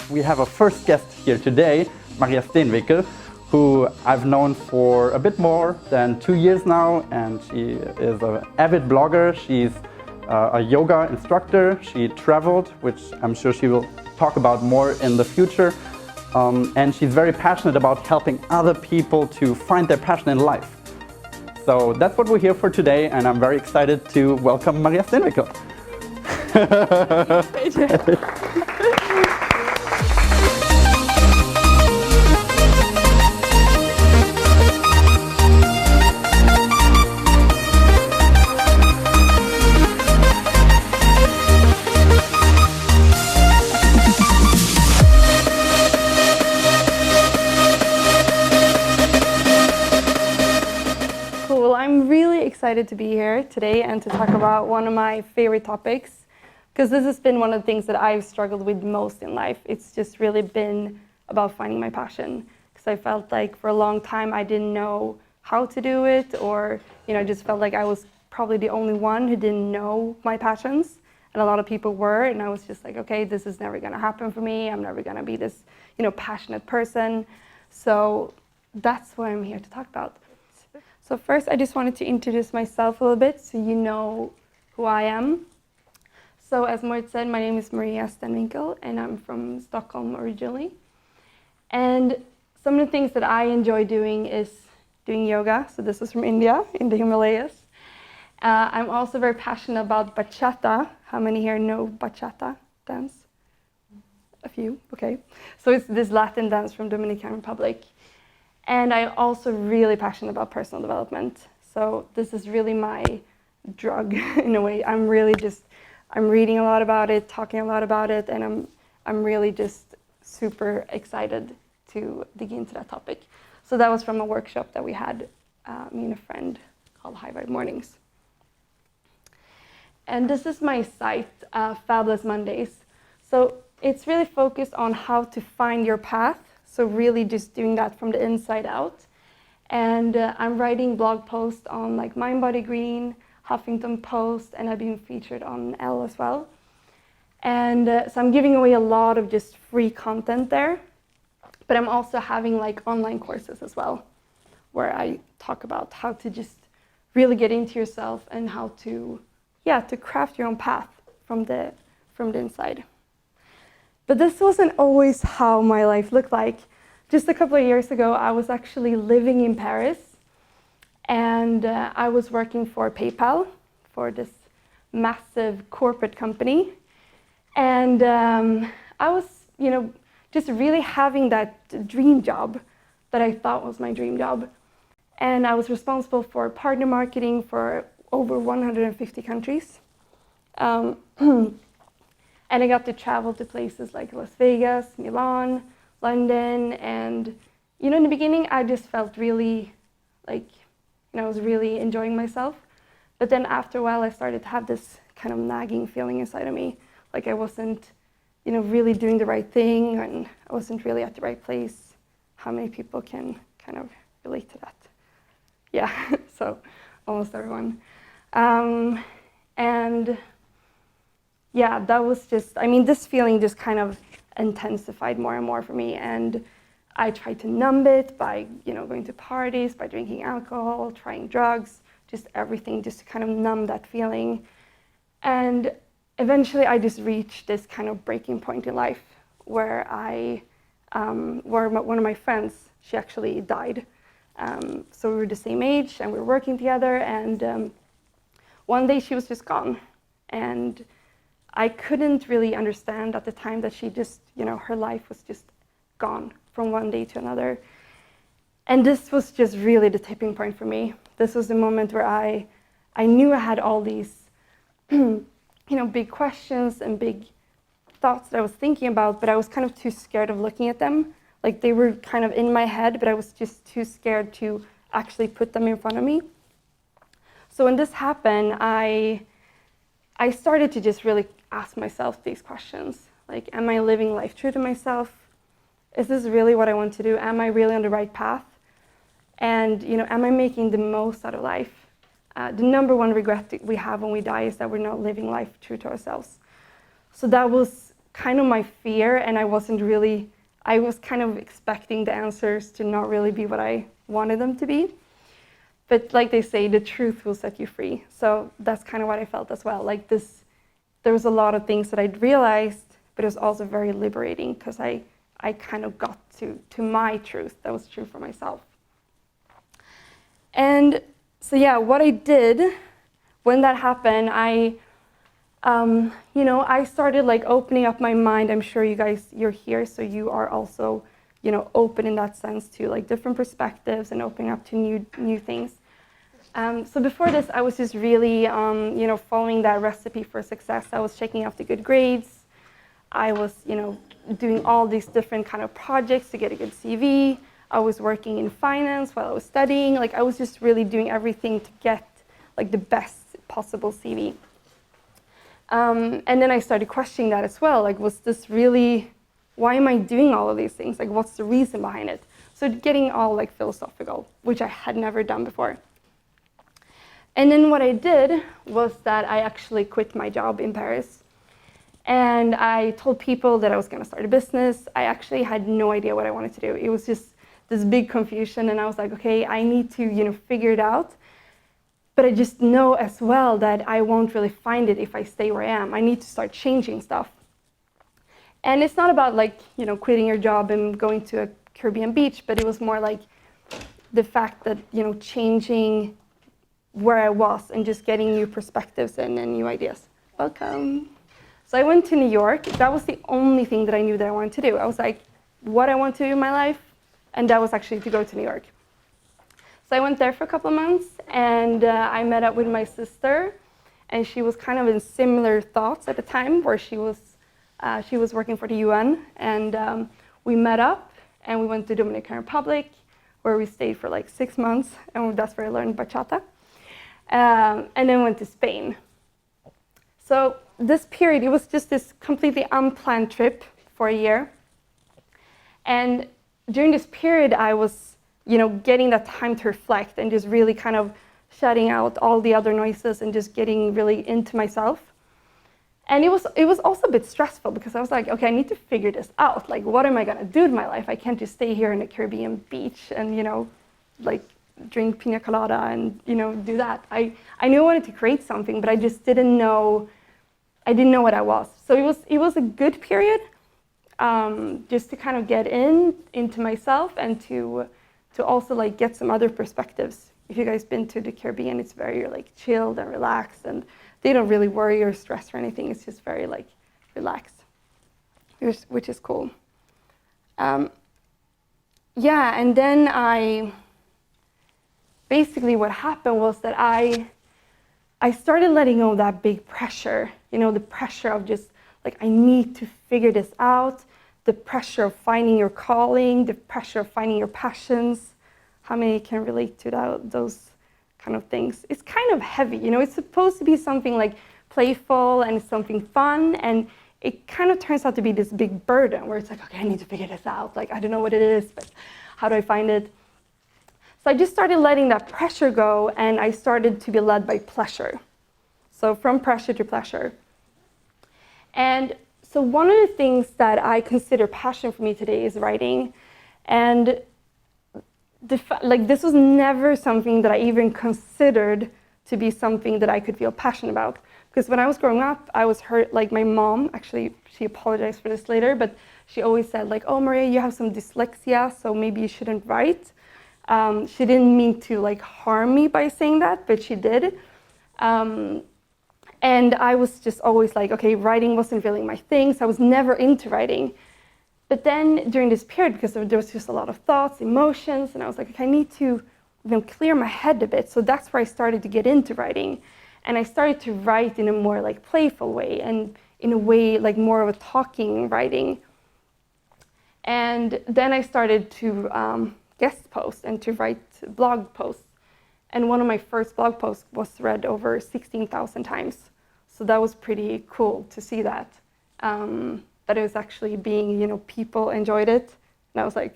We have a first guest here today, Maria Stenvinkel, who I've known for a bit more than 2 years now, and she is an avid blogger. She's a yoga instructor. She traveled, which I'm sure she will talk about more in the future. And she's very passionate about helping other people to find their passion in life. So that's what we're here for today, and I'm very excited to welcome Maria Stenvinkel. Cool. I'm really excited to be here today and to talk about one of my favorite topics, because this has been one of the things that I've struggled with most in life. It's just really been about finding my passion, because I felt like for a long time I didn't know how to do it, or I just felt like I was probably the only one who didn't know my passions, and a lot of people were, and I was just like, okay, this is never going to happen for me. I'm never going to be this passionate person. So that's what I'm here to talk about. So first, I just wanted to introduce myself a little bit so you know who I am. So as Mort said, my name is Maria Stenvinkel, and I'm from Stockholm originally. And some of the things that I enjoy doing is doing yoga. So this is from India, in the Himalayas. I'm also very passionate about bachata. How many here know bachata dance? A few, okay. So it's this Latin dance from Dominican Republic. And I'm also really passionate about personal development. So this is really my drug in a way. I'm reading a lot about it, talking a lot about it, and I'm really just super excited to dig into that topic. So that was from a workshop that we had, me and a friend, called High Vibe Mornings. And this is my site, Fabulous Mondays. So it's really focused on how to find your path. So really just doing that from the inside out. And I'm writing blog posts on like Mind Body Green, Huffington Post, and I've been featured on Elle as well. And so I'm giving away a lot of just free content there. But I'm also having like online courses as well, where I talk about how to just really get into yourself and how to craft your own path from the inside. But this wasn't always how my life looked like. Just a couple of years ago, I was actually living in Paris, and I was working for PayPal, for this massive corporate company. And I was, just really having that dream job that I thought was my dream job. And I was responsible for partner marketing for over 150 countries. And I got to travel to places like Las Vegas, Milan, London, and in the beginning I just felt really like I was really enjoying myself. But then after a while I started to have this kind of nagging feeling inside of me, like I wasn't really doing the right thing, and I wasn't really at the right place. How many people can kind of relate to that? Yeah, so almost everyone. And yeah, that was just, this feeling just kind of intensified more and more for me. And I tried to numb it by, going to parties, by drinking alcohol, trying drugs, just everything, just to kind of numb that feeling. And eventually I just reached this kind of breaking point in life where one of my friends, she actually died. So we were the same age and we were working together, and one day she was just gone. And I couldn't really understand at the time that she just, her life was just gone from one day to another. And this was just really the tipping point for me. This was the moment where I knew I had all these, big questions and big thoughts that I was thinking about, but I was kind of too scared of looking at them. Like they were kind of in my head, but I was just too scared to actually put them in front of me. So when this happened, I started to just really ask myself these questions. Like, am I living life true to myself? Is this really what I want to do? Am I really on the right path? And, am I making the most out of life? The number one regret that we have when we die is that we're not living life true to ourselves. So that was kind of my fear, and I was kind of expecting the answers to not really be what I wanted them to be. But like they say, the truth will set you free. So that's kind of what I felt as well. Like there was a lot of things that I'd realized, but it was also very liberating because I kind of got to my truth that was true for myself. And so yeah, what I did when that happened, I started like opening up my mind. I'm sure you guys, you're here, so you are also, open in that sense to like different perspectives and opening up to new things. So before this, I was just really, following that recipe for success. I was checking off the good grades. I was, doing all these different kind of projects to get a good CV. I was working in finance while I was studying. Like I was just really doing everything to get like the best possible CV. And then I started questioning that as well. Like, was this really, why am I doing all of these things? Like, what's the reason behind it? So getting all like philosophical, which I had never done before. And then what I did was that I actually quit my job in Paris. And I told people that I was going to start a business. I actually had no idea what I wanted to do. It was just this big confusion. And I was like, okay, I need to, figure it out. But I just know as well that I won't really find it if I stay where I am. I need to start changing stuff. And it's not about like, quitting your job and going to a Caribbean beach, but it was more like the fact that, changing where I was and just getting new perspectives and new ideas. Welcome. So I went to New York. That was the only thing that I knew that I wanted to do. I was like, what I want to do in my life, and that was actually to go to New York. So I went there for a couple of months, and I met up with my sister, and she was kind of in similar thoughts at the time, where she was working for the UN, and we met up, and we went to Dominican Republic, where we stayed for like 6 months, and that's where I learned bachata, and then went to Spain. So this period, it was just this completely unplanned trip for a year, and during this period, I was getting that time to reflect and just really kind of shutting out all the other noises and just getting really into myself. And it was also a bit stressful because I was like, okay, I need to figure this out. Like, what am I gonna do in my life? I can't just stay here in a Caribbean beach and, like drink pina colada and, do that. I knew I wanted to create something, but I just didn't know what I was. So it was a good period, just to kind of get into myself and to also like get some other perspectives. If you guys been to the Caribbean, it's very like chilled and relaxed, and they don't really worry or stress or anything. It's just very like relaxed, which is cool. And then basically what happened was that I started letting go of that big pressure, the pressure of just like, I need to figure this out, the pressure of finding your calling, the pressure of finding your passions. How many can relate to those kind of things? It's kind of heavy, it's supposed to be something like playful and something fun, and it kind of turns out to be this big burden where it's like, okay, I need to figure this out. Like, I don't know what it is, but how do I find it? So I just started letting that pressure go, and I started to be led by pleasure. So from pressure to pleasure. And so one of the things that I consider passion for me today is writing. And this was never something that I even considered to be something that I could feel passionate about. Because when I was growing up, I was hurt, like my mom, actually, she apologized for this later, but she always said like, oh, Maria, you have some dyslexia, so maybe you shouldn't write. She didn't mean to like harm me by saying that, but she did. And I was just always like, okay, writing wasn't really my thing, so I was never into writing. But then during this period, because there was just a lot of thoughts, emotions, and I was like, okay, I need to clear my head a bit. So that's where I started to get into writing. And I started to write in a more like playful way, and in a way like more of a talking writing. And then I started to guest post and to write blog posts. And one of my first blog posts was read over 16,000 times. So that was pretty cool to see that. That it was actually being, people enjoyed it. And I was like,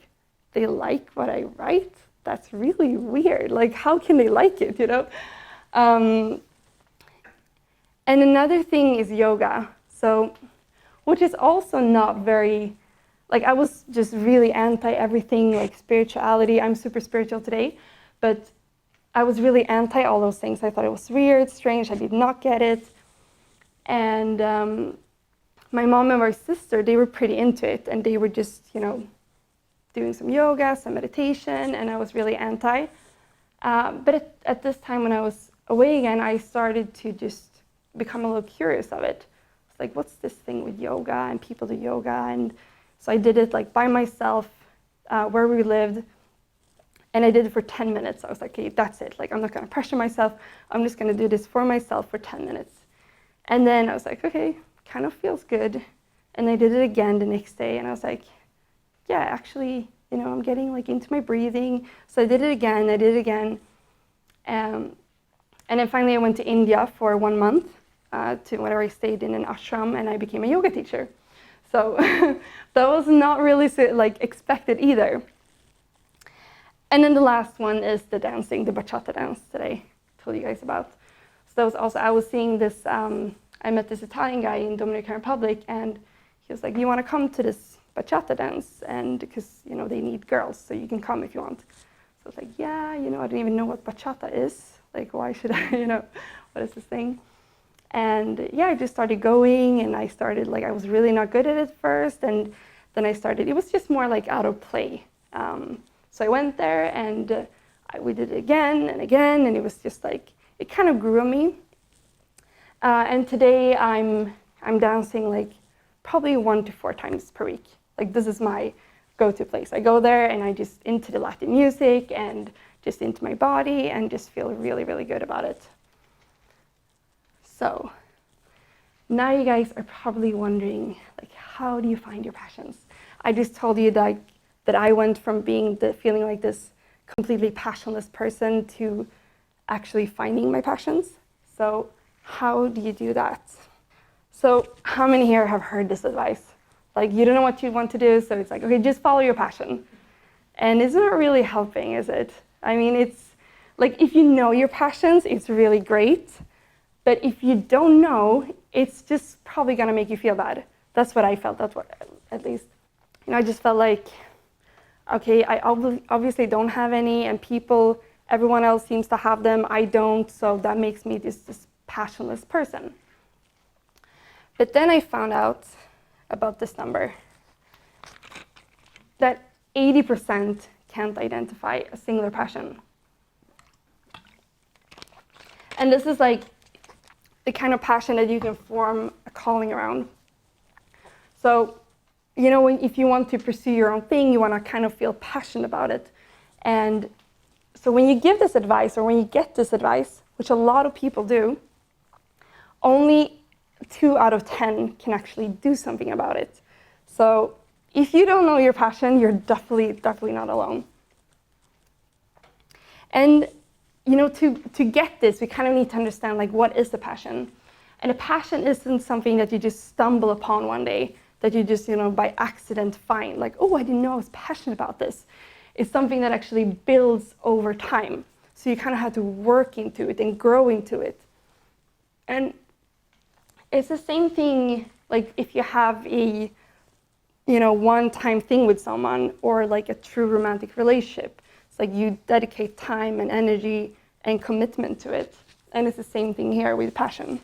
they like what I write? That's really weird. Like, how can they like it, And another thing is yoga. So which is also not very, like, I was just really anti everything, like spirituality. I'm super spiritual today, but I was really anti all those things. I thought it was weird, strange, I did not get it. And my mom and my sister, they were pretty into it, and they were just, doing some yoga, some meditation, and I was really anti. But at this time when I was away again, I started to just become a little curious of it. It's like, what's this thing with yoga, and people do yoga? And so I did it like by myself, where we lived, and I did it for 10 minutes. I was like, okay, that's it. Like, I'm not gonna pressure myself. I'm just gonna do this for myself for 10 minutes. And then I was like, okay, kind of feels good. And I did it again the next day, and I was like, yeah, actually, I'm getting like into my breathing. So I did it again, and then finally I went to India for 1 month, to where I stayed in an ashram, and I became a yoga teacher. So that was not really expected either. And then the last one is the dancing, the bachata dance that I told you guys about. So that was also, I was seeing this, I met this Italian guy in Dominican Republic, and he was like, you want to come to this bachata dance? And because, they need girls, so you can come if you want. So I was like, yeah, I don't even know what bachata is. Like, why should I, what is this thing? And yeah, I just started going, and I started, I was really not good at it first, and then I started, it was just more like out of play. So I went there, and we did it again and again, and it was just like, it kind of grew on me. And today I'm dancing probably 1 to 4 times per week. This is my go-to place. I go there, and I just into the Latin music and just into my body, and just feel really, really good about it. So now you guys are probably wondering, how do you find your passions? I just told you that I went from feeling like this completely passionless person to actually finding my passions. So how do you do that? So how many here have heard this advice? You don't know what you want to do, so it's like, okay, just follow your passion. And it's not really helping, is it? I mean, it's if you know your passions, it's really great. But if you don't know, it's just probably gonna make you feel bad. That's what I felt, at least. I just felt like, okay, I obviously don't have any, and everyone else seems to have them, I don't, so that makes me this passionless person. But then I found out about this number, that 80% can't identify a singular passion. And this is the kind of passion that you can form a calling around. So, if you want to pursue your own thing, you want to kind of feel passionate about it. And so when you give this advice, or when you get this advice, which a lot of people do, only 2 out of 10 can actually do something about it. So if you don't know your passion, you're definitely not alone. And to get this, we kind of need to understand what is the passion. And a passion isn't something that you just stumble upon one day, that you just by accident find, oh, I didn't know I was passionate about this. It's something that actually builds over time. So you kind of have to work into it and grow into it. And it's the same thing if you have a one-time thing with someone, or a true romantic relationship. It's you dedicate time and energy and commitment to it. And it's the same thing here with passion.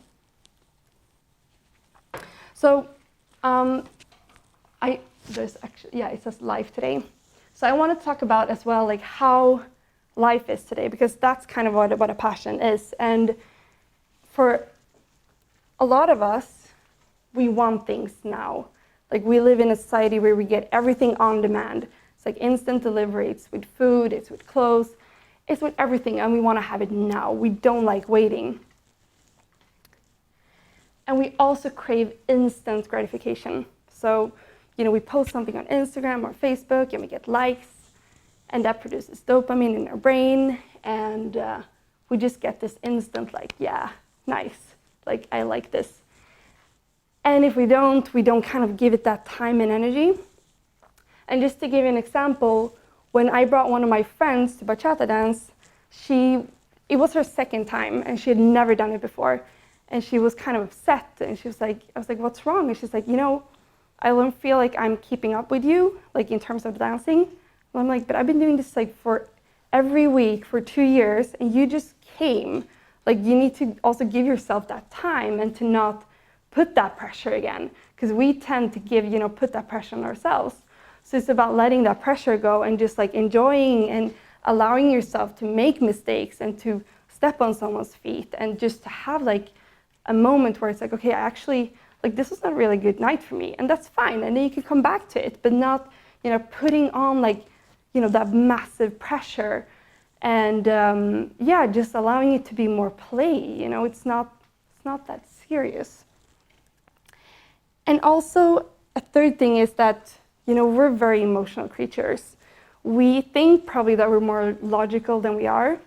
So it says life today. So I want to talk about as well how life is today, because that's kind of what a passion is. And for a lot of us, we want things now. We live in a society where we get everything on demand. It's instant delivery. It's with food, it's with clothes, it's with everything, and we want to have it now. We don't like waiting. And we also crave instant gratification. So, we post something on Instagram or Facebook, and we get likes, and that produces dopamine in our brain, and we just get this instant yeah, nice, I like this. And if we don't kind of give it that time and energy. And just to give you an example, when I brought one of my friends to bachata dance, it was her second time, and she had never done it before. And she was kind of upset, and she was like, I was like, what's wrong? And she's like, I don't feel like I'm keeping up with you, like in terms of dancing. And I'm like, but I've been doing this like for every week for 2 years, and you just came. Like, you need to also give yourself that time and to not put that pressure again, because we tend to put that pressure on ourselves. So it's about letting that pressure go and just like enjoying and allowing yourself to make mistakes and to step on someone's feet, and just to have like a moment where it's like, okay, actually, like, this was not a really good night for me, and that's fine. And then you can come back to it, but not, putting on like, that massive pressure, and just allowing it to be more play. It's not that serious. And also, a third thing is that, we're very emotional creatures. We think probably that we're more logical than we are,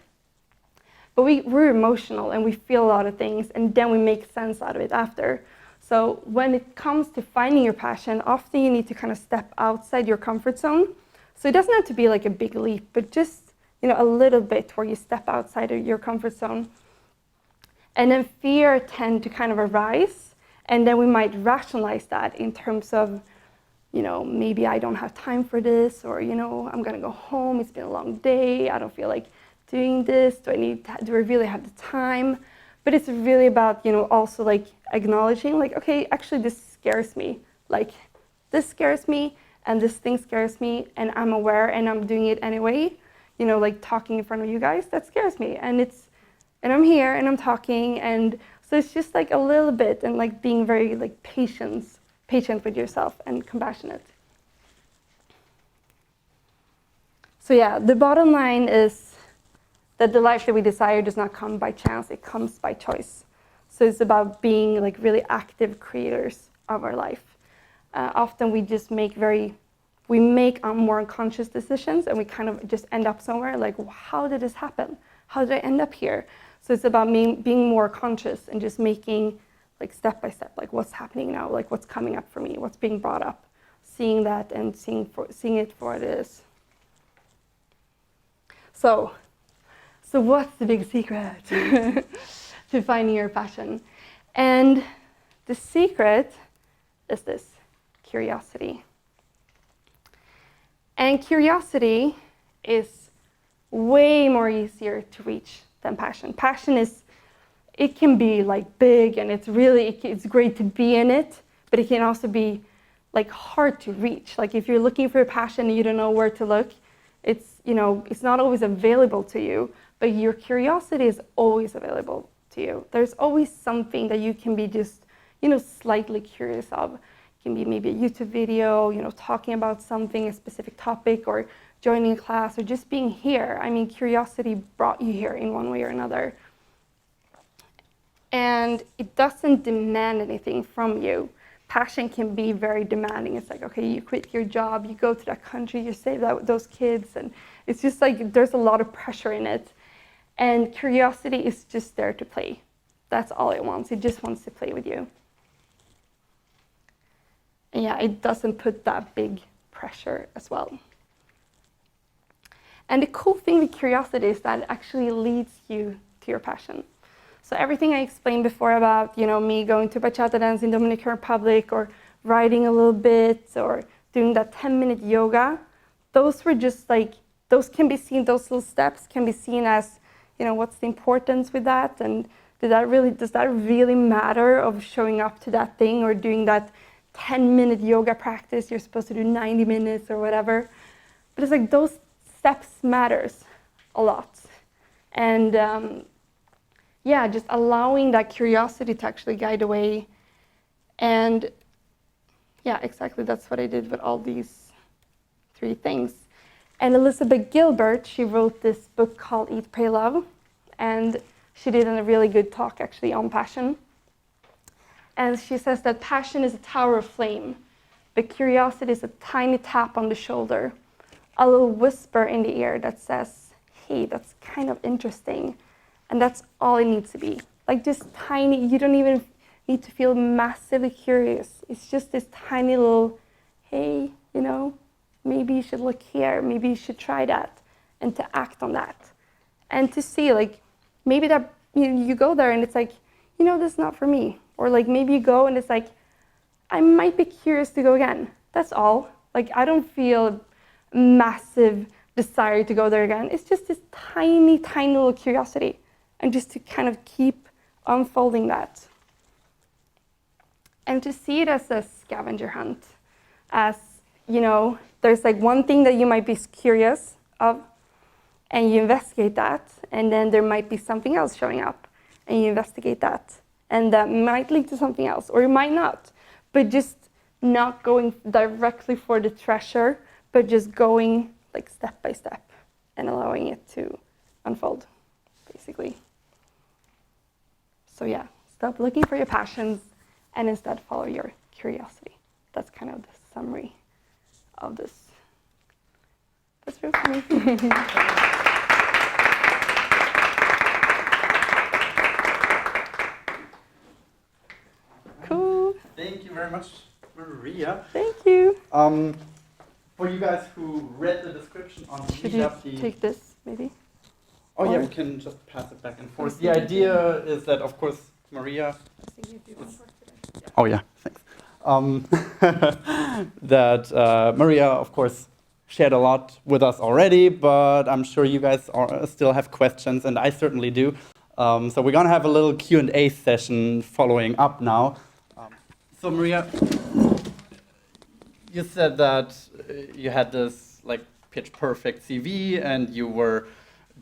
but we're emotional and we feel a lot of things, and then we make sense out of it after. So when it comes to finding your passion, often you need to kind of step outside your comfort zone. So it doesn't have to be like a big leap, but just, a little bit where you step outside of your comfort zone. And then fear tend to kind of arise, and then we might rationalize that in terms of, maybe I don't have time for this, or, I'm gonna go home, it's been a long day, I don't feel like doing this, do I really have the time? But it's really about, also like acknowledging, like, okay, actually this scares me. Like, this scares me, and this thing scares me, and I'm aware, and I'm doing it anyway. Like talking in front of you guys, that scares me. And I'm here, and I'm talking, and so it's just like a little bit, and like being very like patient with yourself and compassionate. So yeah, the bottom line is that the life that we desire does not come by chance, it comes by choice. So it's about being like really active creators of our life. Often we just make more unconscious decisions, and we kind of just end up somewhere like, how did this happen? How did I end up here? So it's about being more conscious and just making like step by step, like what's happening now, like what's coming up for me, what's being brought up, seeing that and seeing it for what it is. So what's the big secret to finding your passion? And the secret is this: curiosity. And curiosity is way more easier to reach than passion. Passion it can be like big, and it's great to be in it, but it can also be like hard to reach. Like if you're looking for a passion and you don't know where to look, it's not always available to you, but your curiosity is always available to you. There's always something that you can be just, slightly curious of. It can be maybe a YouTube video, talking about something, a specific topic, or joining a class, or just being here. I mean, curiosity brought you here in one way or another. And it doesn't demand anything from you. Passion can be very demanding. It's like, okay, you quit your job, you go to that country, you save those kids, and it's just like there's a lot of pressure in it. And curiosity is just there to play. That's all it wants. It just wants to play with you. And yeah, it doesn't put that big pressure as well. And the cool thing with curiosity is that it actually leads you to your passion. So everything I explained before about, me going to bachata dance in Dominican Republic, or writing a little bit, or doing that 10-minute yoga, those were just like, those little steps can be seen as, what's the importance with that? And does that really matter of showing up to that thing, or doing that 10-minute yoga practice? You're supposed to do 90 minutes or whatever. But it's like those steps matters a lot. And just allowing that curiosity to actually guide the way. And yeah, exactly, that's what I did with all these 3 things. And Elizabeth Gilbert, she wrote this book called Eat, Pray, Love. And she did a really good talk actually on passion. And she says that passion is a tower of flame, but curiosity is a tiny tap on the shoulder, a little whisper in the ear that says, hey, that's kind of interesting. And that's all it needs to be. Like just tiny, you don't even need to feel massively curious. It's just this tiny little, hey, maybe you should look here, maybe you should try that, and to act on that. And to see, like, maybe that, you go there and it's like, you know, this is not for me. Or like maybe you go and it's like, I might be curious to go again. That's all. Like I don't feel a massive desire to go there again. It's just this tiny, tiny little curiosity. And just to kind of keep unfolding that. And to see it as a scavenger hunt. As, you know, there's like one thing that you might be curious of, and you investigate that, and then there might be something else showing up, and you investigate that, and that might lead to something else, or it might not. But just not going directly for the treasure, but just going like step by step and allowing it to unfold, basically. So yeah, stop looking for your passions and instead follow your curiosity. That's kind of the summary of this. That's real for me. Cool. Thank you very much, Maria. Thank you. For you guys who read the description on Should you take this, maybe? Oh yeah, Or- we can just pass it back and forth. The idea is that, of course, Maria. Oh yeah, thanks. That Maria, of course, shared a lot with us already, but I'm sure you guys still have questions, and I certainly do. So we're gonna have a little Q&A session following up now. So Maria, you said that you had this like pitch perfect CV, and you were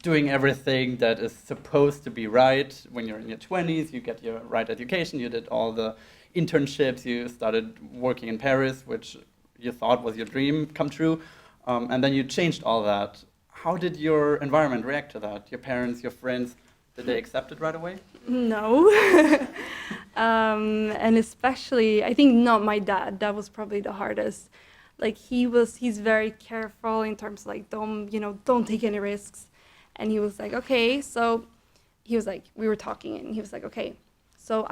doing everything that is supposed to be right when you're in your 20s. You get your right education, you did all the internships, you started working in Paris, which you thought was your dream come true, and then you changed all that. How did your environment react to that? Your parents, your friends, did they accept it right away? No. And especially, I think not my dad. That was probably the hardest. Like he's very careful in terms of like, don't take any risks. And he was like, okay, so he was like, we were talking and he was like, okay, so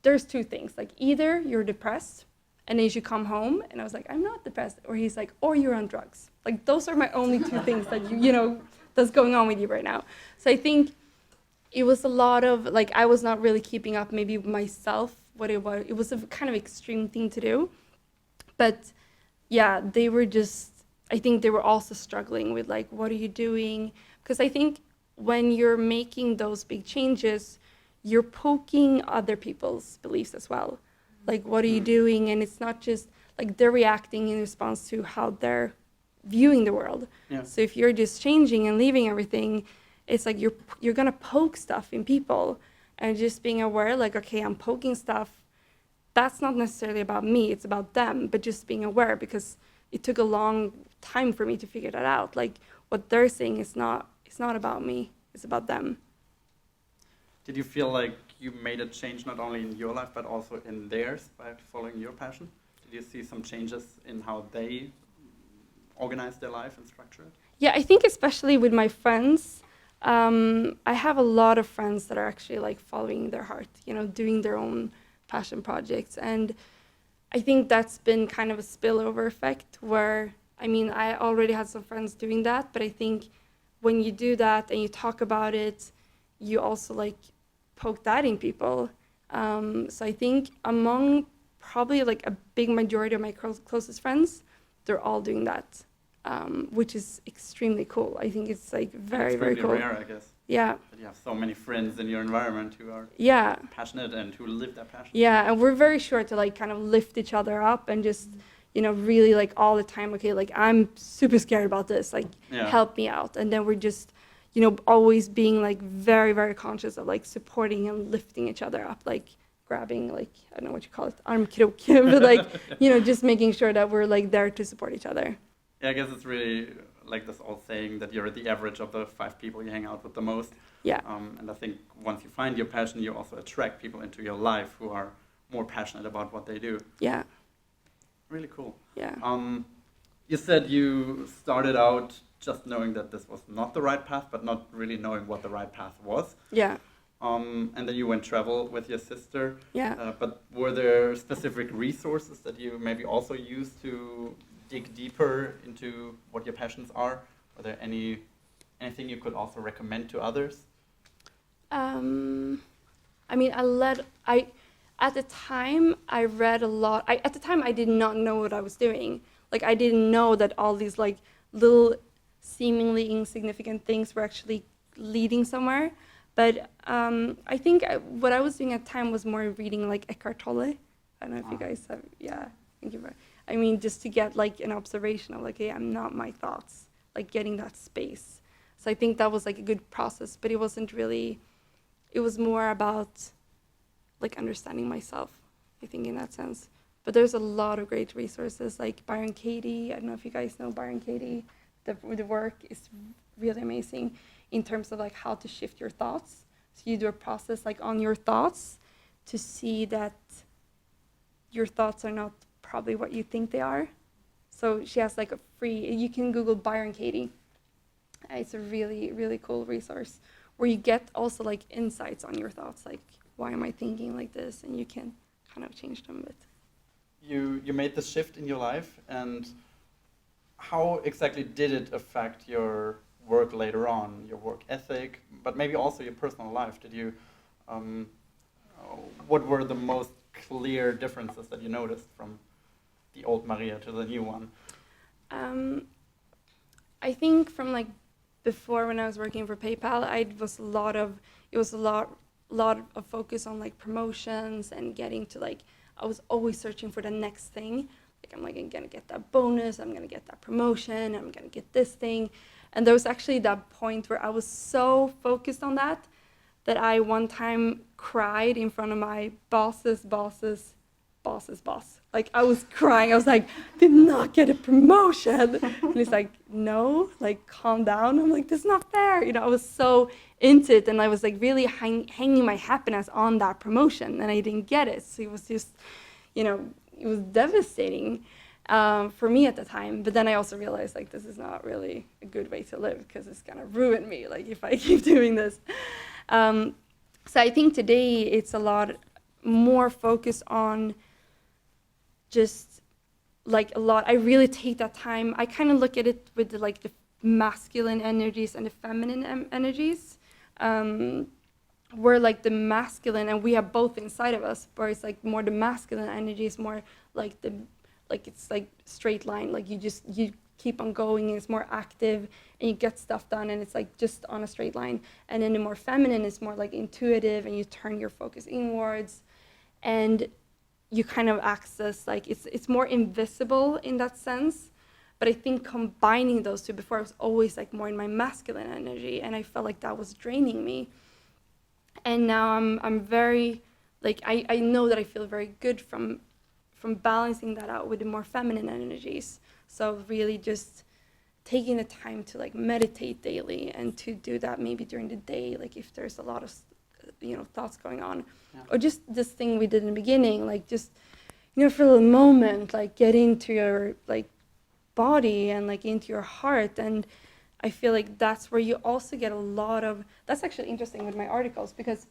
there's two things. Like either you're depressed and then you should come home. And I was like, I'm not depressed. Or he's like, or you're on drugs. Like those are my only two things that that's going on with you right now. So I think it was a lot of, like, I was not really keeping up maybe myself, what it was. It was a kind of extreme thing to do. But yeah, I think they were also struggling with like, what are you doing? Because I think when you're making those big changes, you're poking other people's beliefs as well. Like, what are you doing? And it's not just, like, they're reacting in response to how they're viewing the world. Yeah. So if you're just changing and leaving everything, it's like you're gonna poke stuff in people, and just being aware, like, okay, I'm poking stuff. That's not necessarily about me, it's about them, but just being aware, because it took a long time for me to figure that out. Like, what they're saying it's not about me, it's about them. Did you feel like you made a change not only in your life, but also in theirs by following your passion? Did you see some changes in how they organize their life and structure it? Yeah, I think especially with my friends, I have a lot of friends that are actually like following their heart, doing their own passion projects. And I think that's been kind of a spillover effect where, I already had some friends doing that, but I think when you do that and you talk about it, you also like poke that in people. So I think among probably like a big majority of my closest friends, they're all doing that, which is extremely cool. I think it's like very, very cool. Rare, I guess. Yeah. That you have so many friends in your environment who are passionate and who live that passion. Yeah, and we're very sure to like kind of lift each other up and just, really like all the time, okay, like I'm super scared about this, like help me out. And then we're just, always being like very, very conscious of like supporting and lifting each other up, like grabbing, like, I don't know what you call it, armkrok, but like, just making sure that we're like there to support each other. Yeah, I guess it's really like this old saying that you're the average of the 5 people you hang out with the most. Yeah. And I think once you find your passion, you also attract people into your life who are more passionate about what they do. Yeah. Really cool. Yeah. You said you started out just knowing that this was not the right path, but not really knowing what the right path was. Yeah. And then you went travel with your sister. Yeah. But were there specific resources that you maybe also used to dig deeper into what your passions are? Are there anything you could also recommend to others? I mean, at the time I read a lot. At the time I did not know what I was doing. Like I didn't know that all these like little seemingly insignificant things were actually leading somewhere. But I think what I was doing at the time was more reading like Eckhart Tolle. I don't know if you guys have, yeah, thank you for, I mean, just to get like an observation of like, hey, I'm not my thoughts, like getting that space. So I think that was like a good process, but it wasn't really, it was more about like understanding myself, I think in that sense. But there's a lot of great resources like Byron Katie. I don't know if you guys know Byron Katie. The work is really amazing in terms of like how to shift your thoughts. So you do a process like on your thoughts to see that your thoughts are not probably what you think they are. So she has like a free, you can Google Byron Katie. It's a really, really cool resource where you get also like insights on your thoughts, like why am I thinking like this? And you can kind of change them a bit. You made the shift in your life, and how exactly did it affect your work later on, your work ethic, but maybe also your personal life? Did you, what were the most clear differences that you noticed from the old Maria to the new one? I think from like before when I was working for PayPal, it was a lot of focus on like promotions and getting to like, I was always searching for the next thing. Like I'm gonna get that bonus, I'm gonna get that promotion, I'm gonna get this thing. And there was actually that point where I was so focused on that I one time cried in front of my boss's boss. Like I was crying. I was like, did not get a promotion. And he's like, no, like calm down. I'm like, this is not fair. You know, I was so into it, and I was like really hanging my happiness on that promotion, and I didn't get it. So it was just, you know, it was devastating for me at the time. But then I also realized like this is not really a good way to live because it's gonna ruin me. Like if I keep doing this. So I think today it's a lot more focused on just like a lot. I really take that time. I kind of look at it with the masculine energies and the feminine energies. Where like the masculine, and we have both inside of us, where it's like more the masculine energy is more like it's like straight line, like you keep on going, and it's more active and you get stuff done, and it's like just on a straight line. And then the more feminine is more like intuitive, and you turn your focus inwards, and you kind of access like it's more invisible in that sense. But I think combining those two, before I was always like more in my masculine energy, and I felt like that was draining me. And now I'm very like I know that I feel very good from balancing that out with the more feminine energies. So really just taking the time to like meditate daily, and to do that maybe during the day, like if there's a lot of thoughts going on. Yeah. Or just this thing we did in the beginning, like just for a little moment, like get into your like body and like into your heart. And I feel like that's where you also get a lot of, that's actually interesting with my articles, because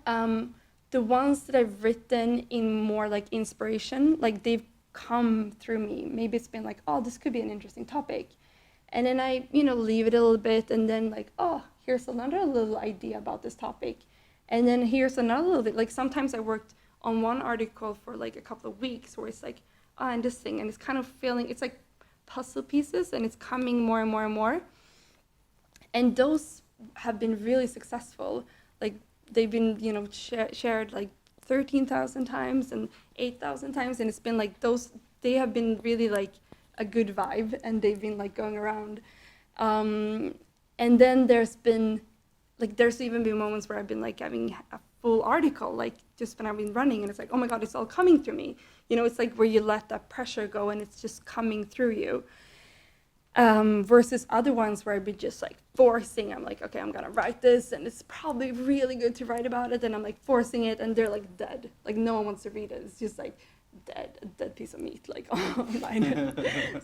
the ones that I've written in more like inspiration, like they've come through me. Maybe it's been like, oh, this could be an interesting topic. And then I, leave it a little bit, and then like, oh, here's another little idea about this topic. And then here's another little bit. Like sometimes I worked on one article for like a couple of weeks where it's like, oh, and this thing, and it's kind of feeling, it's like puzzle pieces, and it's coming more and more and more. And those have been really successful. Like they've been, shared like 13,000 times and 8,000 times, and it's been like those, they have been really like a good vibe, and they've been like going around. And then there's even been moments where I've been like having a full article, like just when I've been running, and it's like, oh my God, it's all coming through me. It's like where you let that pressure go and it's just coming through you. Versus other ones where I'd be just like forcing, I'm like, okay, I'm gonna write this, and it's probably really good to write about it, and I'm like forcing it, and they're like dead. Like no one wants to read it. It's just like a dead piece of meat, like online.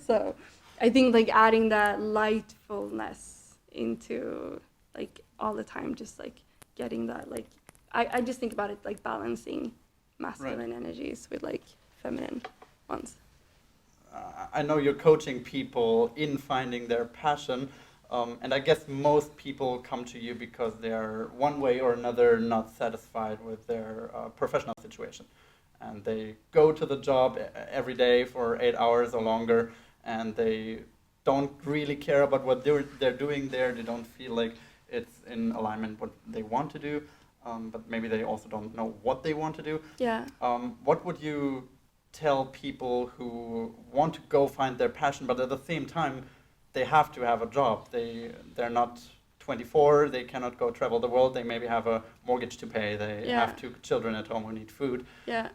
So I think like adding that lightfulness into like all the time, just like getting that, like I just think about it like balancing masculine energies with like feminine ones. I know you're coaching people in finding their passion. And I guess most people come to you because they're one way or another not satisfied with their professional situation. And they go to the job every day for 8 hours or longer, and they don't really care about what they're doing there. They don't feel like it's in alignment what they want to do, but maybe they also don't know what they want to do. Yeah. What would you tell people who want to go find their passion, but at the same time they have to have a job? They're not 24. They cannot go travel the world. They maybe have a mortgage to pay. They have 2 children at home who need food. Yeah.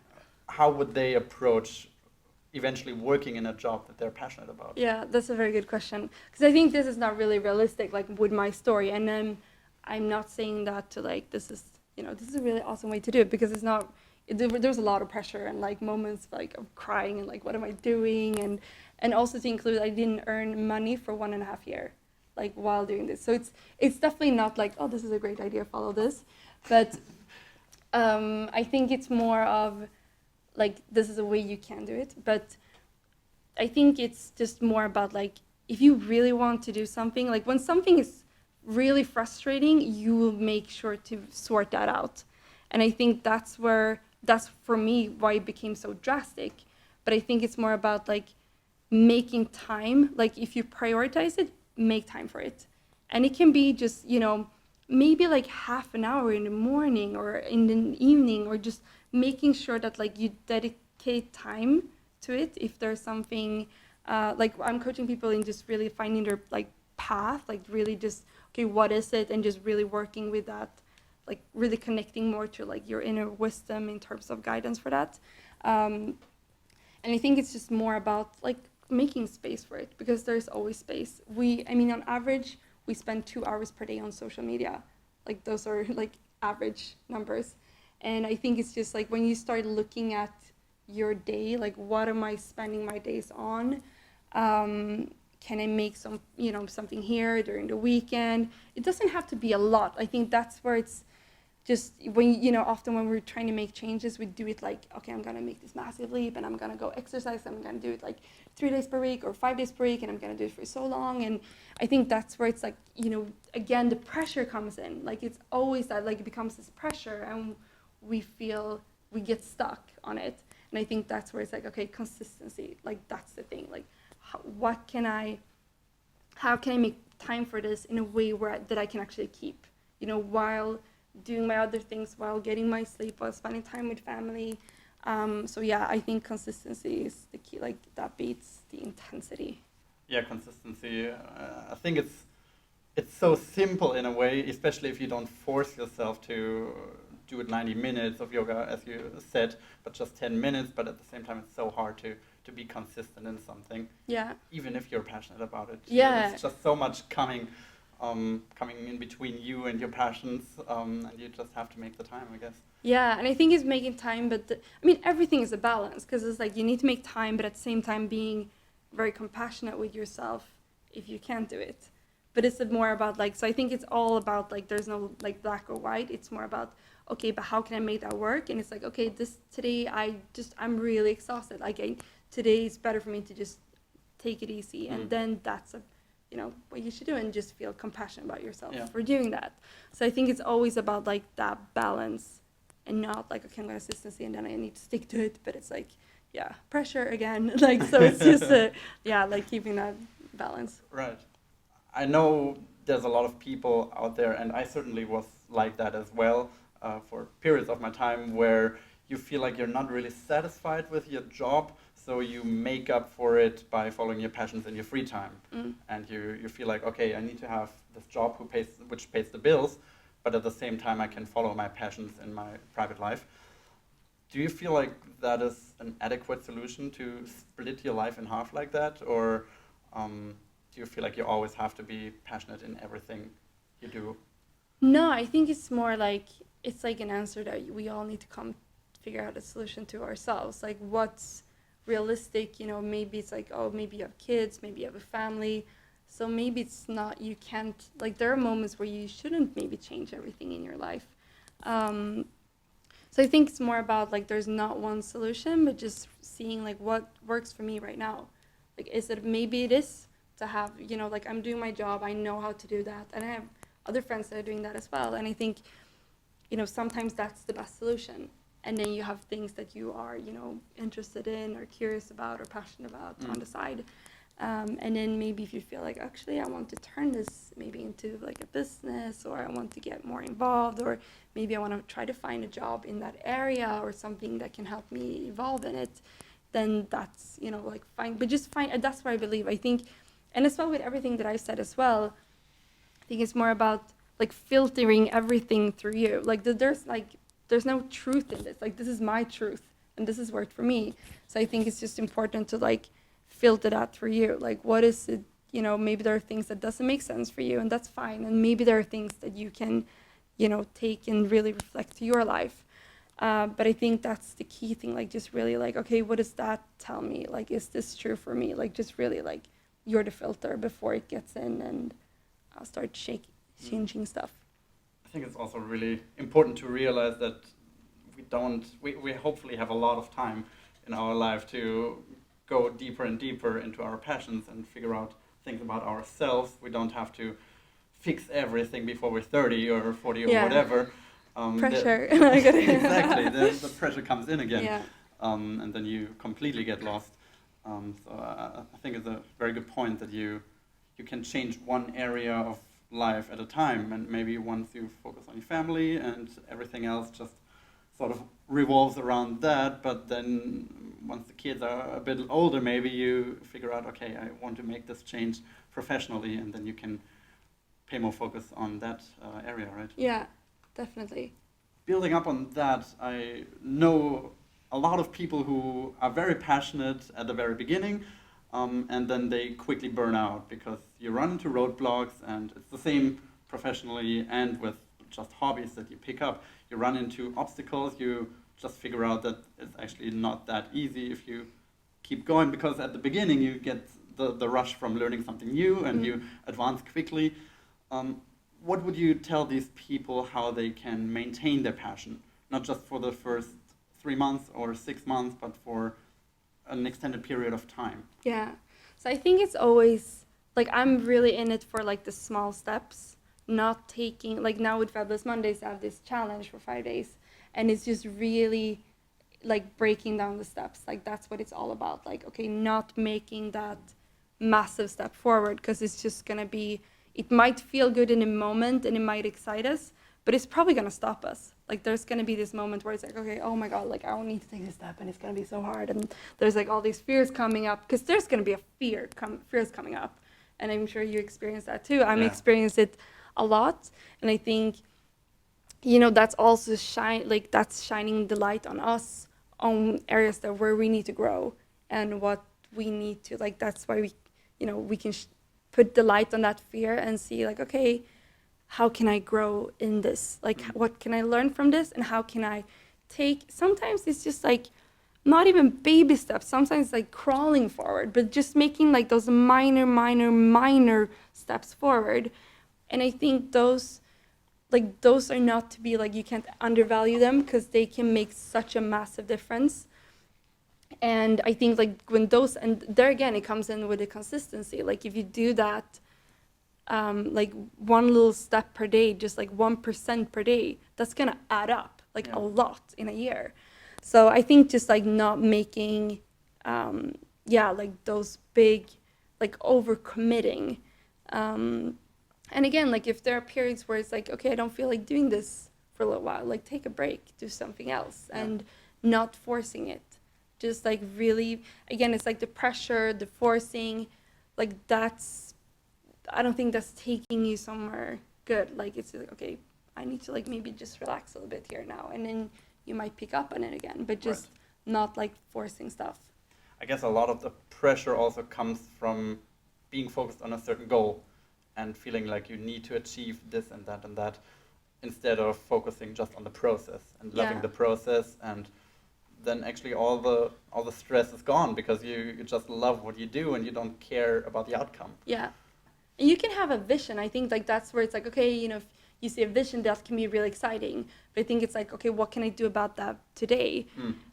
How would they approach eventually working in a job that they're passionate about? Yeah, that's a very good question, because I think this is not really realistic, like with my story. And I'm not saying that to like this is a really awesome way to do it, because it's not. There's a lot of pressure and like moments like of crying and like what am I doing, and also to include I didn't earn money for 1.5 years like while doing this. So it's definitely not like, oh, this is a great idea, follow this, but I think it's more of like this is a way you can do it. But I think it's just more about like if you really want to do something, like when something is really frustrating, you will make sure to sort that out. And I think that's for me why it became so drastic. But I think it's more about like making time, like if you prioritize it, make time for it. And it can be just, maybe like half an hour in the morning or in the evening, or just making sure that like you dedicate time to it. If there's something, like I'm coaching people in just really finding their like path, like really just, okay, what is it? And just really working with that, like really connecting more to like your inner wisdom in terms of guidance for that. And I think it's just more about like making space for it, because there's always space. On average, we spend 2 hours per day on social media. Like those are like average numbers. And I think it's just like when you start looking at your day, like what am I spending my days on? Can I make some, something here during the weekend? It doesn't have to be a lot. I think that's where it's just when, often when we're trying to make changes, we do it like, okay, I'm going to make this massive leap and I'm going to go exercise. I'm going to do it like 3 days per week or 5 days per week, and I'm going to do it for so long. And I think that's where it's like, again, the pressure comes in. Like it's always that, like it becomes this pressure and we feel we get stuck on it. And I think that's where it's like, okay, consistency, like that's the thing. Like how can I make time for this in a way that I can actually keep, while doing my other things, while getting my sleep, while spending time with family. So yeah, I think consistency is the key. Like that beats the intensity. Yeah, consistency. I think it's so simple in a way, especially if you don't force yourself to do it 90 minutes of yoga, as you said, but just 10 minutes. But at the same time, it's so hard to be consistent in something. Yeah. Even if you're passionate about it. Yeah. It's just so much coming in between you and your passions, and you just have to make the time, I guess. Yeah, and I think it's making time, but everything is a balance, because it's like you need to make time, but at the same time being very compassionate with yourself if you can't do it. But it's more about like, so I think it's all about like, there's no like black or white. It's more about, okay, but how can I make that work? And it's like, okay, today I'm really exhausted. Like today it's better for me to just take it easy. And then that's what you should do, and just feel compassionate about yourself for doing that. So I think it's always about like that balance, and not like, okay, I'm going to consistency and then I need to stick to it. But it's like, yeah, pressure again. Like, so it's just like keeping that balance. Right. I know there's a lot of people out there, and I certainly was like that as well, for periods of my time where you feel like you're not really satisfied with your job, so you make up for it by following your passions in your free time. And you feel like, okay, I need to have this job which pays the bills, but at the same time I can follow my passions in my private life. Do you feel like that is an adequate solution to split your life in half like that? Or do you feel like you always have to be passionate in everything you do? No, I think it's more like, it's like an answer that we all need to come figure out a solution to ourselves. Like what's realistic, maybe it's like, oh, maybe you have kids, maybe you have a family. So maybe it's not, you can't, like there are moments where you shouldn't maybe change everything in your life. So I think it's more about like, there's not one solution, but just seeing like what works for me right now. Like, maybe it is to have, you know, like I'm doing my job, I know how to do that, and I have other friends that are doing that as well. And I think, you know, sometimes that's the best solution. And then you have things that you are, you know, interested in or curious about or passionate about on the side. And then maybe if you feel like, actually, I want to turn this maybe into like a business, or I want to get more involved, or maybe I want to try to find a job in that area or something that can help me evolve in it, then that's, you know, like fine. But just find, that's where I believe, I think, and as well with everything that I said as well, I think it's more about like filtering everything through you. Like there's no truth in this. Like this is my truth and this has worked for me. So I think it's just important to like filter that through you. Like what is it, you know, maybe there are things that doesn't make sense for you and that's fine. And maybe there are things that you can, you know, take and really reflect to your life. But I think that's the key thing, like just really like, okay, what does that tell me? Like, is this true for me? Like just really like you're the filter before it gets in and I'll start changing stuff. I think it's also really important to realize that we hopefully have a lot of time in our life to go deeper and deeper into our passions and figure out things about ourselves. We don't have to fix everything before we're 30 or 40 or whatever. Pressure. Exactly, the pressure comes in again. Yeah. And then you completely get lost. So I think it's a very good point that you can change one area of life at a time, and maybe once you focus on your family and everything else just sort of revolves around that, but then once the kids are a bit older, maybe you figure out, okay, I want to make this change professionally, and then you can pay more focus on that area, right? Yeah, definitely. Building up on that, I know a lot of people who are very passionate at the very beginning, and then they quickly burn out because you run into roadblocks, and it's the same professionally and with just hobbies that you pick up. You run into obstacles, you just figure out that it's actually not that easy if you keep going, because at the beginning you get the rush from learning something new and you advance quickly. What would you tell these people how they can maintain their passion, not just for the first 3 months or 6 months, but for an extended period of time? Yeah. So I think it's always, like, I'm really in it for, like, the small steps, not taking, like, now with Fabulous Mondays, I have this challenge for 5 days, and it's just really, like, breaking down the steps. Like, that's what it's all about. Like, okay, not making that massive step forward, because it's just going to be, it might feel good in a moment, and it might excite us, but it's probably going to stop us. Like, there's going to be this moment where it's like, okay, oh my God, like, I don't need to take this step, and it's going to be so hard. And there's, like, all these fears coming up, because there's going to be fears coming up. And I'm sure you experience that too. I'm experiencing it a lot. And I think, you know, that's also that's shining the light on us, on areas that where we need to grow and what we need to, like, that's why we, you know, we can put the light on that fear and see, like, okay, how can I grow in this? Like, what can I learn from this? And how can I take, sometimes it's just like, not even baby steps, sometimes like crawling forward, but just making like those minor steps forward. And I think those are not to be like, you can't undervalue them, because they can make such a massive difference. And I think like when those, and there again, it comes in with the consistency. Like if you do that, like one little step per day, just like 1% per day, that's gonna add up like a lot in a year. So I think just like not making, like those big, like overcommitting. And again, like if there are periods where it's like, okay, I don't feel like doing this for a little while, like take a break, do something else, and not forcing it. Just like really, again, it's like the pressure, the forcing, like that's, I don't think that's taking you somewhere good. Like it's like, okay, I need to like maybe just relax a little bit here now, and then you might pick up on it again, but just not like forcing stuff. I guess a lot of the pressure also comes from being focused on a certain goal and feeling like you need to achieve this and that, instead of focusing just on the process and loving the process, and then actually all the stress is gone because you just love what you do and you don't care about the outcome. Yeah. And you can have a vision. I think like that's where it's like, okay, you know, if you see a vision, that can be really exciting. But I think it's like, okay, what can I do about that today?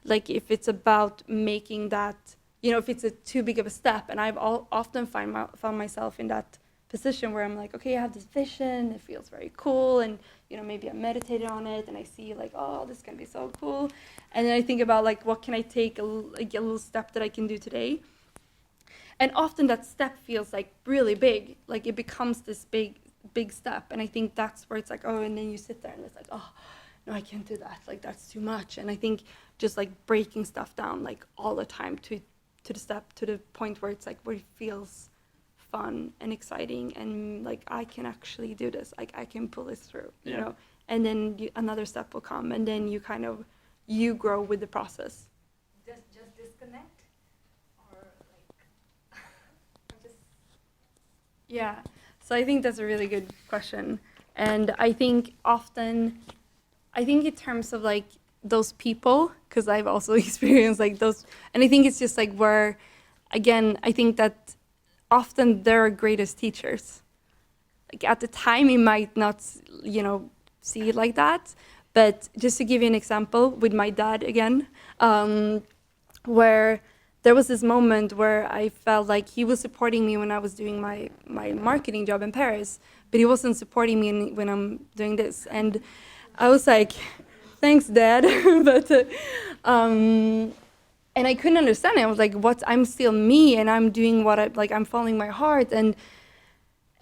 Like if it's about making that if it's too big of a step. And I've often found myself in that position where I'm like, okay, I have this vision, it feels very cool, and maybe I meditated on it and I see like, oh, this can be so cool. And then I think about like, what can I take a little step that I can do today? And often that step feels like really big, like it becomes this big step. And I think that's where it's like, oh, and then you sit there and it's like, oh, no, I can't do that. Like, that's too much. And I think just like breaking stuff down like all the time to the point where it's like, where it feels fun and exciting and like, I can actually do this. Like, I can pull this through, you know? And then another step will come, and then you grow with the process. Just disconnect, or like, Yeah, so I think that's a really good question. And I think in terms of like those people, because I've also experienced like those, and I think it's just like where, again, I think that often they're our greatest teachers. Like at the time, you might not, see it like that. But just to give you an example with my dad again, where there was this moment where I felt like he was supporting me when I was doing my marketing job in Paris, but he wasn't supporting me when I'm doing this. And I was like, thanks, Dad. But and I couldn't understand it. I was like, what? I'm still me, and I'm doing what I'm following my heart.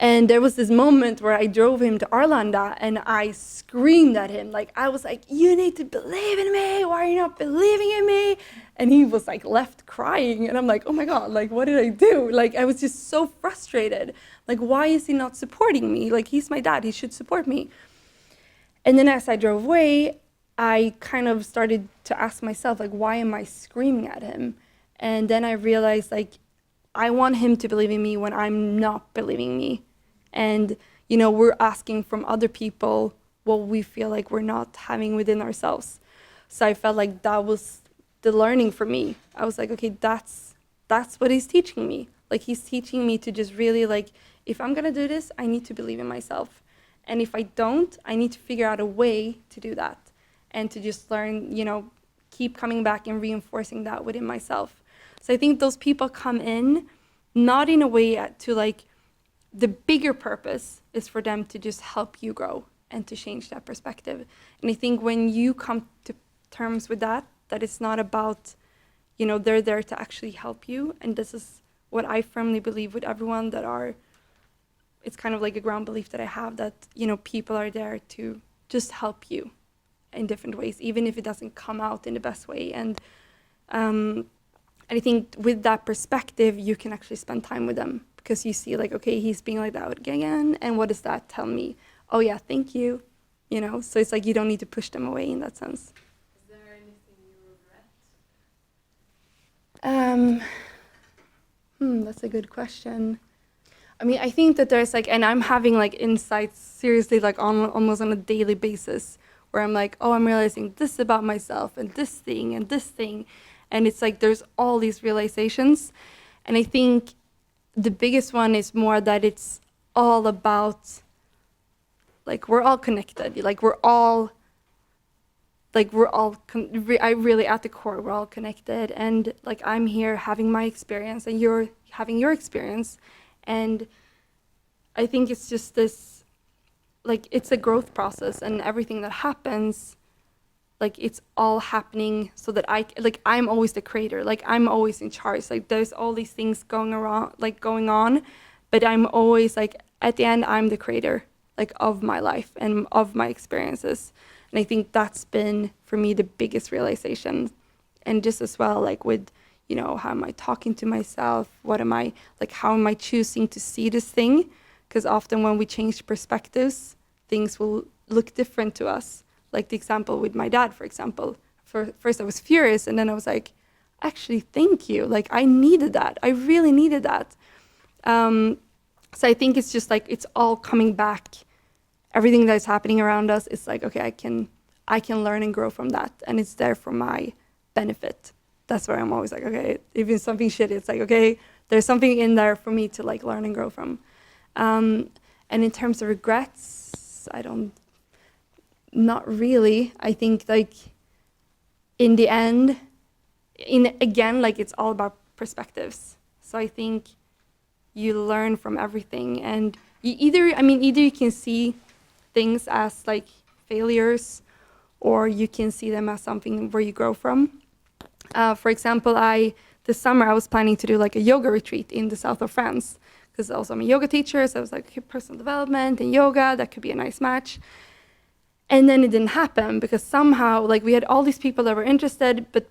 And there was this moment where I drove him to Arlanda, and I screamed at him. Like, I was like, you need to believe in me. Why are you not believing in me? And he was like left crying. And I'm like, oh my God, like, what did I do? Like, I was just so frustrated. Like, why is he not supporting me? Like, he's my dad. He should support me. And then as I drove away, I kind of started to ask myself, like, why am I screaming at him? And then I realized, like, I want him to believe in me when I'm not believing me. And, we're asking from other people what we feel like we're not having within ourselves. So I felt like that was the learning for me. I was like, okay, that's what he's teaching me. Like, he's teaching me to just really, like, if I'm going to do this, I need to believe in myself. And if I don't, I need to figure out a way to do that. And to just learn, keep coming back and reinforcing that within myself. So I think those people come in, not in a way to like, the bigger purpose is for them to just help you grow and to change that perspective. And I think when you come to terms with that it's not about, they're there to actually help you. And this is what I firmly believe with everyone it's kind of like a ground belief that I have, that, people are there to just help you in different ways, even if it doesn't come out in the best way. And I think with that perspective, you can actually spend time with them, because you see like, okay, he's being like that again, and what does that tell me? Oh yeah, thank you. So it's like you don't need to push them away in that sense. Is there anything you regret? That's a good question. I mean, I think that there's like, and I'm having like insights seriously like almost on a daily basis, where I'm like, oh, I'm realizing this about myself and this thing and this thing. And it's like there's all these realizations. And I think the biggest one is more that it's all about, like, we're all connected. Like, I really, at the core, we're all connected. And like, I'm here having my experience and you're having your experience. And I think it's just this, like, it's a growth process, and everything that happens, like, it's all happening so that I'm always the creator. Like, I'm always in charge. Like, there's all these things going on, but I'm always like, at the end, I'm the creator, like, of my life and of my experiences. And I think that's been, for me, the biggest realization. And just as well, like, with, how am I talking to myself? How am I choosing to see this thing? Because often when we change perspectives, things will look different to us. Like the example with my dad, for example. First I was furious, and then I was like, actually, thank you. Like, I needed that. I really needed that. So I think it's just like, it's all coming back. Everything that's happening around us is like, okay, I can learn and grow from that, and it's there for my benefit. That's where I'm always like, okay, even something shitty, it's like, okay, there's something in there for me to like learn and grow from. And in terms of regrets, not really. I think like in the end, again, like, it's all about perspectives. So I think you learn from everything, and either you can see things as like failures, or you can see them as something where you grow from. For example, this summer I was planning to do like a yoga retreat in the south of France, because also I'm a yoga teacher, so I was like, okay, personal development and yoga, that could be a nice match. And then it didn't happen, because somehow, like, we had all these people that were interested, but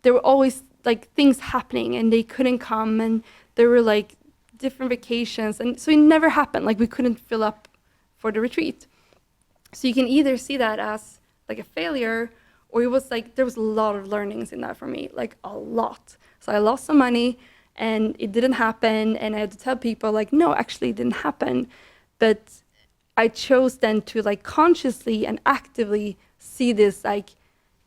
there were always like things happening and they couldn't come, and there were like different vacations, and so it never happened. Like, we couldn't fill up for the retreat. So you can either see that as like a failure, or it was like there was a lot of learnings in that for me, like a lot. So I lost some money and it didn't happen, and I had to tell people like, no, actually it didn't happen. But I chose then to like consciously and actively see this, like,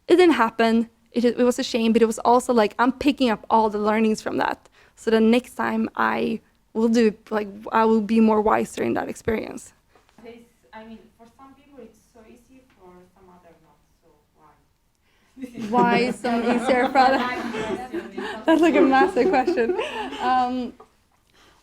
it didn't happen, it was a shame, but it was also like I'm picking up all the learnings from that. So the next time I will do it, like, I will be more wiser in that experience. I mean, for some people it's so easy, for some other not. So why? Why is some easier for others? That's like a massive question.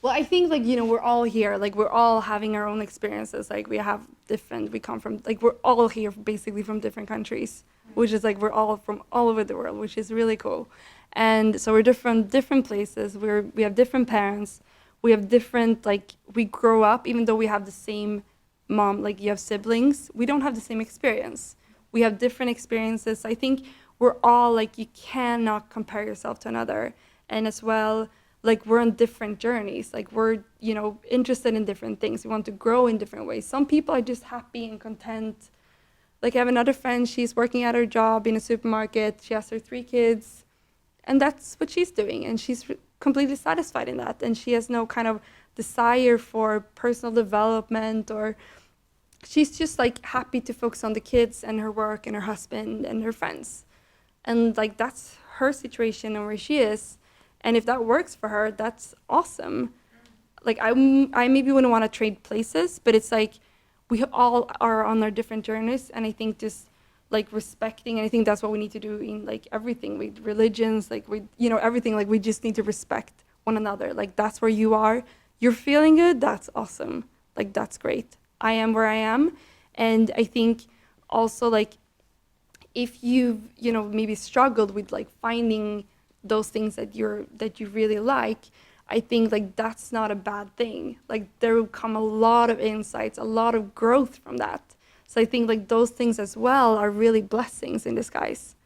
Well, I think, like, we're all here, like, we're all having our own experiences, like, we come from, like, we're all here basically from different countries, which is like, we're all from all over the world, which is really cool. And so we're different places, we have different parents, we have different, like, we grow up, even though we have the same mom, like, you have siblings, we don't have the same experience. We have different experiences. I think we're all, like, you cannot compare yourself to another. And as well, like, we're on different journeys. Like, we're, interested in different things. We want to grow in different ways. Some people are just happy and content. Like, I have another friend, she's working at her job in a supermarket. She has her 3 kids, and that's what she's doing. And she's completely satisfied in that. And she has no kind of desire for personal development, or she's just, like, happy to focus on the kids and her work and her husband and her friends. And, like, that's her situation and where she is. And if that works for her, that's awesome. Like, I maybe wouldn't want to trade places, but it's like we all are on our different journeys. And I think just, like, respecting, and I think that's what we need to do in, like, everything with religions, like, with, everything. Like, we just need to respect one another. Like, that's where you are. You're feeling good. That's awesome. Like, that's great. I am where I am. And I think also, like, if you've, maybe struggled with, like, finding those things that you really like, I think, like, that's not a bad thing. Like, there will come a lot of insights, a lot of growth from that. So I think, like, those things as well are really blessings in disguise.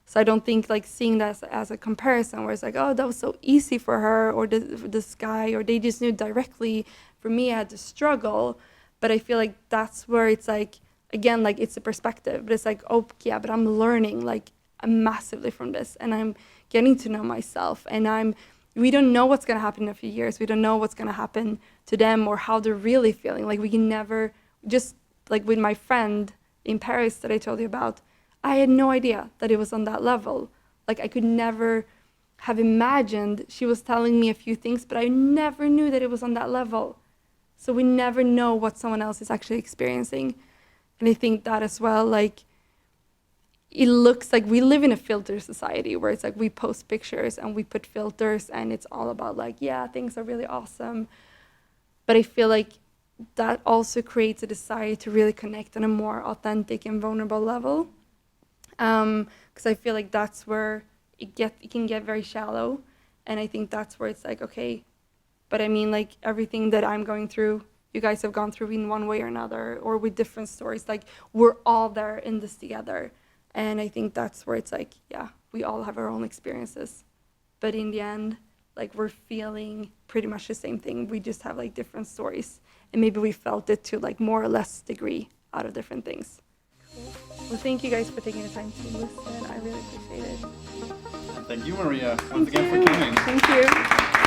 So I don't think, like, seeing that as a comparison where it's like, oh, that was so easy for her, or this guy, or they just knew directly. For me, I had to struggle. But I feel like that's where it's like, again, like, it's a perspective. But it's like, oh, yeah, but I'm learning, like, massively from this, and I'm getting to know myself, and we don't know what's going to happen in a few years. We don't know what's going to happen to them or how they're really feeling. Like, we can never, just like with my friend in Paris that I told you about, I had no idea that it was on that level. Like, I could never have imagined. She was telling me a few things, but I never knew that it was on that level. So we never know what someone else is actually experiencing. And I think that as well, like, it looks like we live in a filter society where it's like we post pictures and we put filters, and it's all about, like, yeah, things are really awesome. But I feel like that also creates a desire to really connect on a more authentic and vulnerable level. Because I feel like that's where it can get very shallow. And I think that's where it's like, okay, but I mean, like, everything that I'm going through, you guys have gone through in one way or another, or with different stories. Like, we're all there in this together. And I think that's where it's like, yeah, we all have our own experiences. But in the end, like, we're feeling pretty much the same thing. We just have, like, different stories. And maybe we felt it to, like, more or less degree out of different things. Cool. Well, thank you guys for taking the time to listen. I really appreciate it. Thank you, Maria, once again for coming. Thank you.